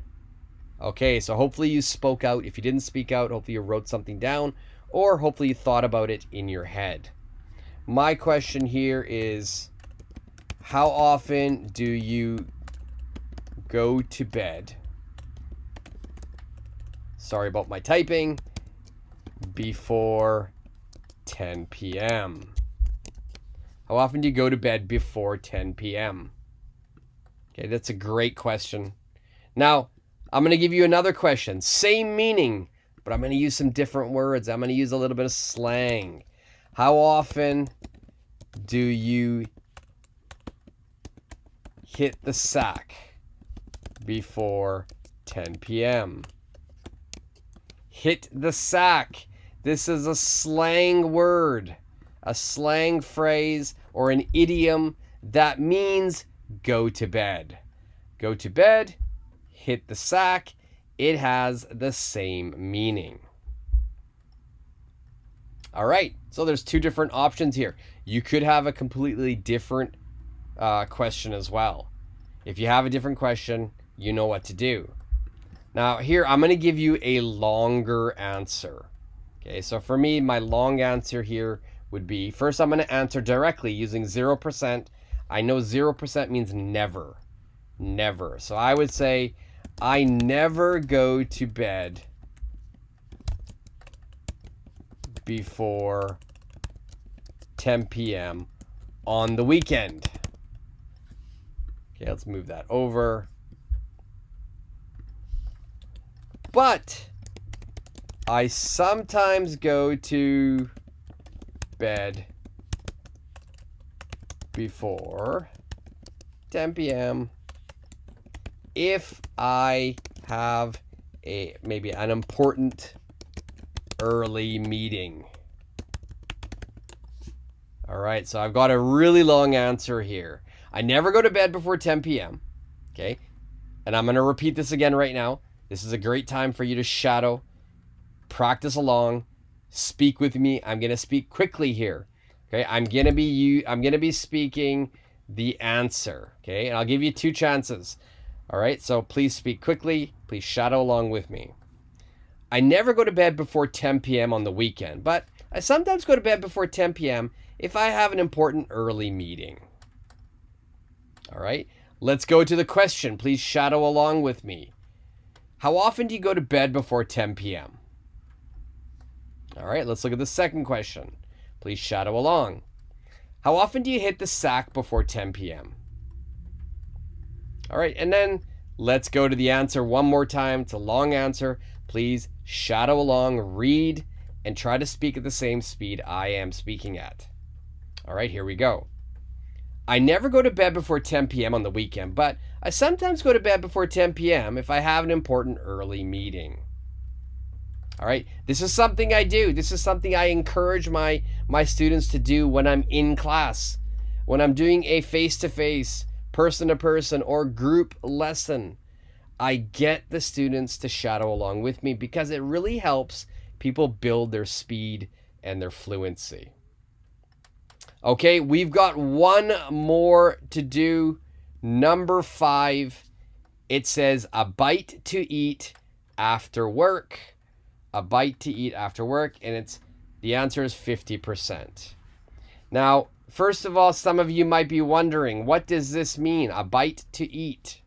Okay, so hopefully you spoke out. If you didn't speak out, hopefully you wrote something down, or hopefully you thought about it in your head. My question here is, how often do you go to bed? Sorry about my typing. Before 10 p.m. How often do you go to bed before 10 p.m.? Okay, that's a great question. Now, I'm going to give you another question. Same meaning, but I'm going to use some different words. I'm going to use a little bit of slang. How often do you hit the sack before 10 p.m.? Hit the sack. This is a slang word, a slang phrase, or an idiom that means go to bed. Go to bed, hit the sack. It has the same meaning. All right, so there's two different options here. You could have a completely different question as well. If you have a different question, you know what to do. Now here, I'm going to give you a longer answer. Okay, so for me, my long answer here would be, first I'm going to answer directly using 0%. I know 0% means never. Never. So I would say, I never go to bed before 10 p.m. on the weekend. Okay, let's move that over. But I sometimes go to bed before 10 p.m. if I have maybe an important early meeting. All right, so I've got a really long answer here. I never go to bed before 10 p.m. Okay, and I'm going to repeat this again right now. This is a great time for you to shadow, practice along, speak with me. I'm going to speak quickly here. Okay, I'm going to be speaking the answer. Okay, and I'll give you 2 chances. All right, so please speak quickly. Please shadow along with me. I never go to bed before 10 p.m. on the weekend, but I sometimes go to bed before 10 p.m. if I have an important early meeting. All right, let's go to the question. Please shadow along with me. How often do you go to bed before 10 p.m.? All right, let's look at the second question. Please shadow along. How often do you hit the sack before 10 p.m.? All right, and then let's go to the answer one more time. It's a long answer. Please shadow along, read, and try to speak at the same speed I am speaking at. All right, here we go. I never go to bed before 10 p.m. on the weekend, but I sometimes go to bed before 10 p.m. if I have an important early meeting. All right, this is something I do. This is something I encourage my students to do when I'm in class, when I'm doing a face-to-face, person-to-person, or group lesson. I get the students to shadow along with me because it really helps people build their speed and their fluency. Okay, we've got one more to do. Number 5, it says a bite to eat after work. A bite to eat after work, and the answer is 50%. Now, first of all, some of you might be wondering, what does this mean? A bite to eat.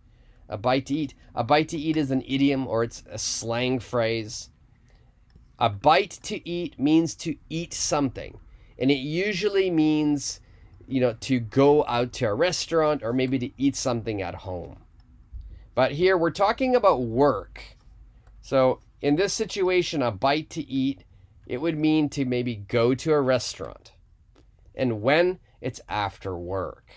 A bite to eat. A bite to eat is an idiom, or it's a slang phrase. A bite to eat means to eat something. And it usually means, to go out to a restaurant or maybe to eat something at home. But here we're talking about work. So in this situation, a bite to eat, it would mean to maybe go to a restaurant. And when? It's after work.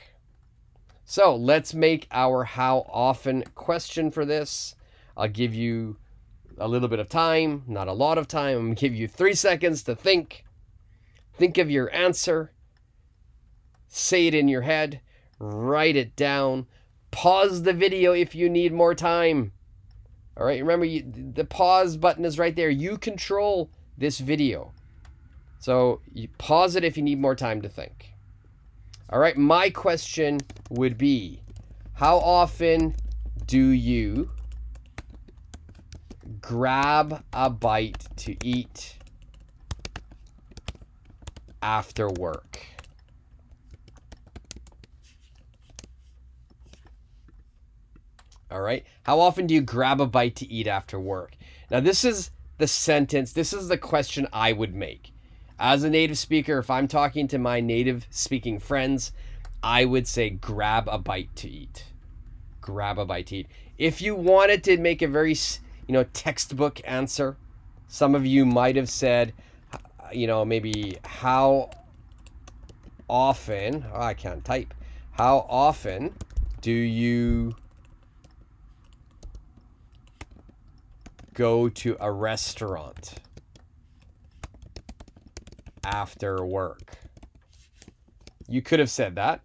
So let's make our how often question for this. I'll give you a little bit of time, not a lot of time. I'm going to give you 3 seconds to think. Think of your answer. Say it in your head. Write it down. Pause the video if you need more time. All right, remember, the pause button is right there. You control this video. So you pause it if you need more time to think. All right, my question would be, how often do you grab a bite to eat after work? All right. How often do you grab a bite to eat after work? Now, this is the sentence. This is the question I would make. As a native speaker, if I'm talking to my native speaking friends, I would say grab a bite to eat. grab a bite to eat. If you wanted to make a very, textbook answer, some of you might have said, maybe how often, I can't type, how often do you go to a restaurant after work? You could have said that.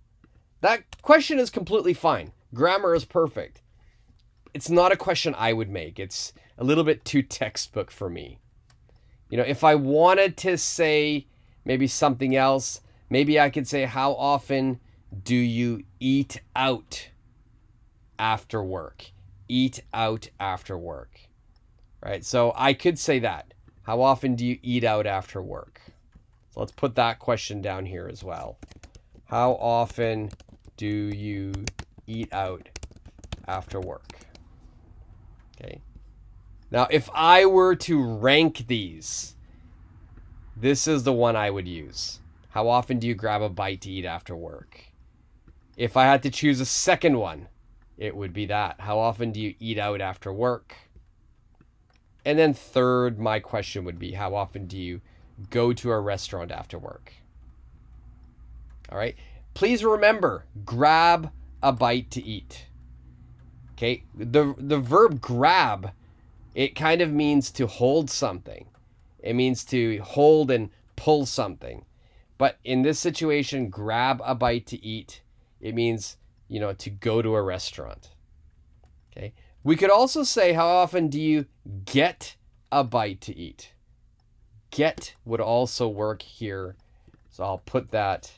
That question is completely fine. Grammar is perfect. It's not a question I would make. It's a little bit too textbook for me. If I wanted to say maybe something else, maybe I could say, how often do you eat out after work? Eat out after work, right? So I could say that. How often do you eat out after work? So let's put that question down here as well. How often do you eat out after work? Okay. Now, if I were to rank these, this is the one I would use. How often do you grab a bite to eat after work? If I had to choose a second one, it would be that. How often do you eat out after work? And then third, my question would be, how often do you go to a restaurant after work? All right. Please remember, grab a bite to eat. Okay. The verb grab, it kind of means to hold something. It means to hold and pull something. But in this situation, grab a bite to eat, it means, to go to a restaurant. Okay. We could also say, how often do you get a bite to eat? Get would also work here. So I'll put that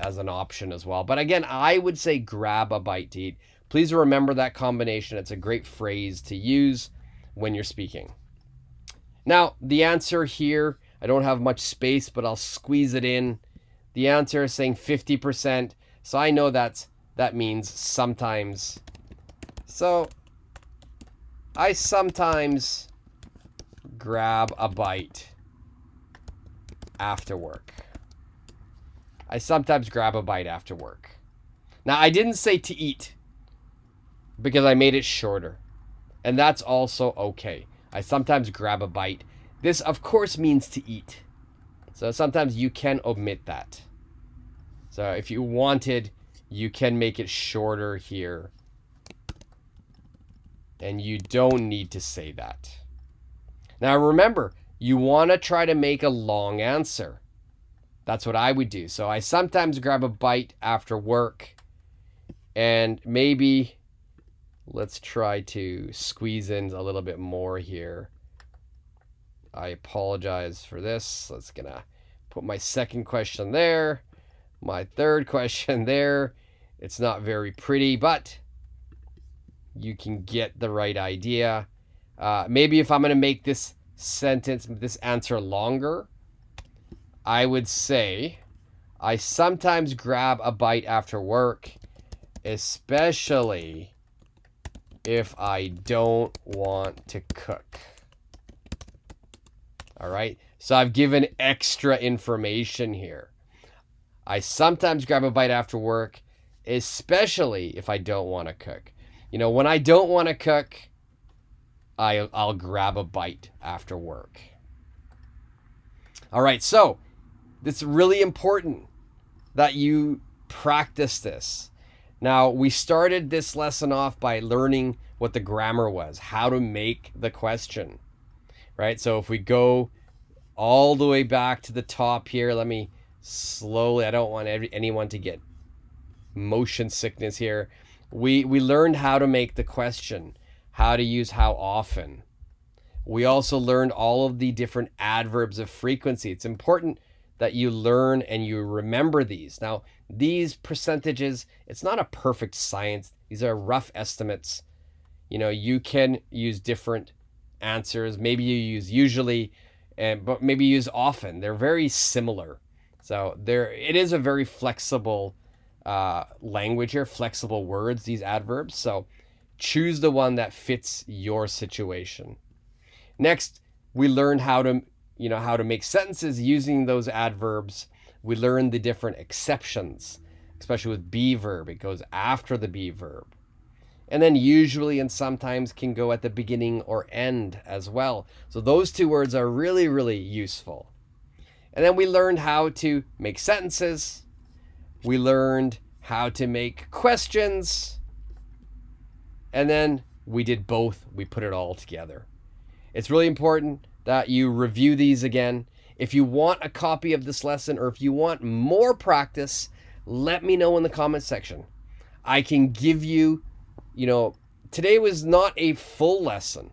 as an option as well. But again, I would say grab a bite to eat. Please remember that combination. It's a great phrase to use when you're speaking. Now, the answer here, I don't have much space, but I'll squeeze it in. The answer is saying 50%. So I know that means sometimes. So I sometimes grab a bite after work. I sometimes grab a bite after work. Now, I didn't say to eat because I made it shorter. And that's also okay. I sometimes grab a bite. This, of course, means to eat. So sometimes you can omit that. So if you wanted, you can make it shorter here. And you don't need to say that. Now, remember, you want to try to make a long answer. That's what I would do. So I sometimes grab a bite after work. And maybe let's try to squeeze in a little bit more here. I apologize for this. Let's gonna put my second question there. My third question there. It's not very pretty, but you can get the right idea. Maybe if I'm gonna make this sentence, this answer longer, I would say, I sometimes grab a bite after work, especially if I don't want to cook. All right. So I've given extra information here. I sometimes grab a bite after work, especially if I don't want to cook. When I don't want to cook, I'll grab a bite after work. All right. So it's really important that you practice this. Now, we started this lesson off by learning what the grammar was, how to make the question, right? So if we go all the way back to the top here, let me slowly, I don't want anyone to get motion sickness here. We learned how to make the question, how to use how often. We also learned all of the different adverbs of frequency. It's important that you learn and you remember these. Now, these percentages, it's not a perfect science. These are rough estimates. You can use different answers. Maybe you use usually, but maybe use often. They're very similar. So it is a very flexible language here, flexible words, these adverbs. So choose the one that fits your situation. Next, we learn how to make sentences using those adverbs. We learn the different exceptions. especially with be verb. It goes after the be verb. And then usually and sometimes can go at the beginning or end as well. So those two words are really, really useful. And then we learned how to make sentences. We learned how to make questions. And then we did both. We put it all together. It's really important that you review these again. If you want a copy of this lesson or if you want more practice, let me know in the comment section. I can give you, today was not a full lesson.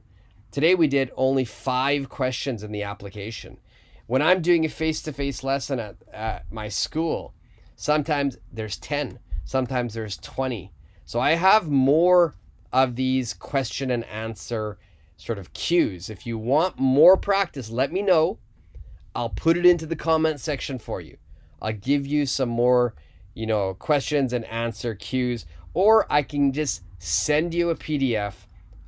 Today we did only 5 questions in the application. When I'm doing a face-to-face lesson at my school, sometimes there's 10, sometimes there's 20. So I have more of these question and answer sort of cues. If you want more practice, let me know. I'll put it into the comment section for you. I'll give you some more, questions and answer cues, or I can just send you a PDF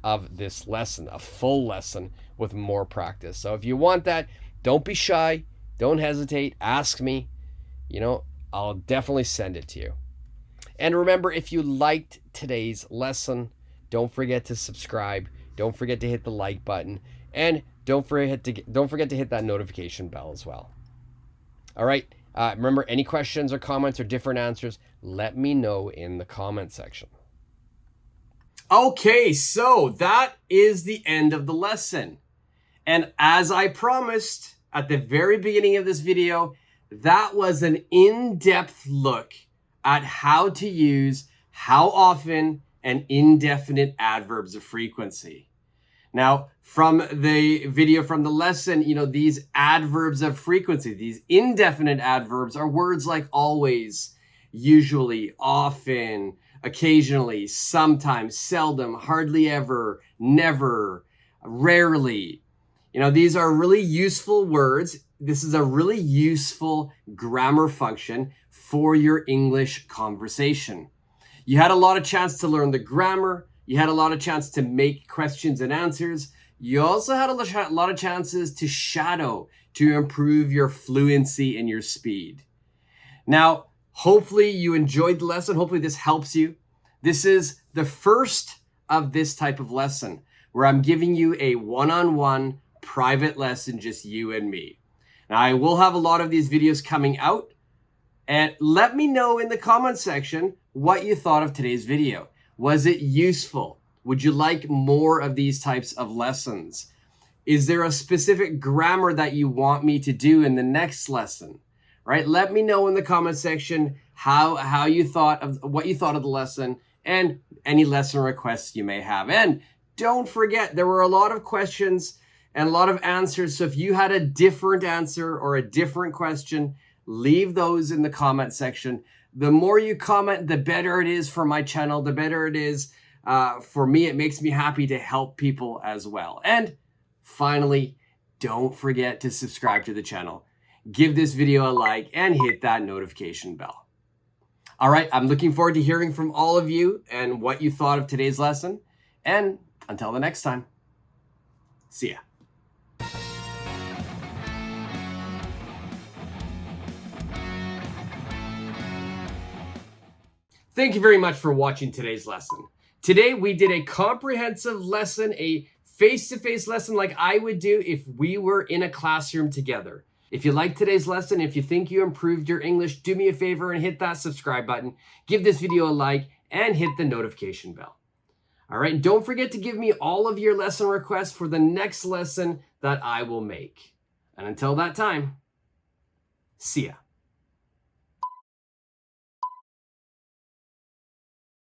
of this lesson, a full lesson with more practice. So if you want that, don't be shy. Don't hesitate. Ask me. I'll definitely send it to you. And remember, if you liked today's lesson, don't forget to subscribe. Don't forget to hit the like button. And don't forget to hit that notification bell as well. All right. Remember, any questions or comments or different answers, let me know in the comment section. Okay, so that is the end of the lesson. And as I promised at the very beginning of this video, that was an in-depth look at how to use how often and indefinite adverbs of frequency. Now, from the video, from the lesson, these adverbs of frequency, these indefinite adverbs are words like always, usually, often, occasionally, sometimes, seldom, hardly ever, never, rarely. These are really useful words. This is a really useful grammar function for your English conversation. You had a lot of chance to learn the grammar. You had a lot of chance to make questions and answers. You also had a lot of chances to shadow, to improve your fluency and your speed. Now, hopefully you enjoyed the lesson. Hopefully this helps you. This is the first of this type of lesson where I'm giving you a one-on-one private lesson, just you and me. Now, I will have a lot of these videos coming out, and let me know in the comment section what you thought of today's video. Was it useful? Would you like more of these types of lessons? Is there a specific grammar that you want me to do in the next lesson? Right? Let me know in the comment section how you thought of what you thought of the lesson and any lesson requests you may have. And don't forget, there were a lot of questions and a lot of answers. So if you had a different answer or a different question, leave those in the comment section. The more you comment, the better it is for my channel, the better it is for me. It makes me happy to help people as well. And finally, don't forget to subscribe to the channel. Give this video a like and hit that notification bell. All right, I'm looking forward to hearing from all of you and what you thought of today's lesson. And until the next time, see ya. Thank you very much for watching today's lesson. Today we did a comprehensive lesson, a face-to-face lesson like I would do if we were in a classroom together. If you liked today's lesson, if you think you improved your English, do me a favor and hit that subscribe button, give this video a like, and hit the notification bell. All right, and don't forget to give me all of your lesson requests for the next lesson that I will make. And until that time, see ya.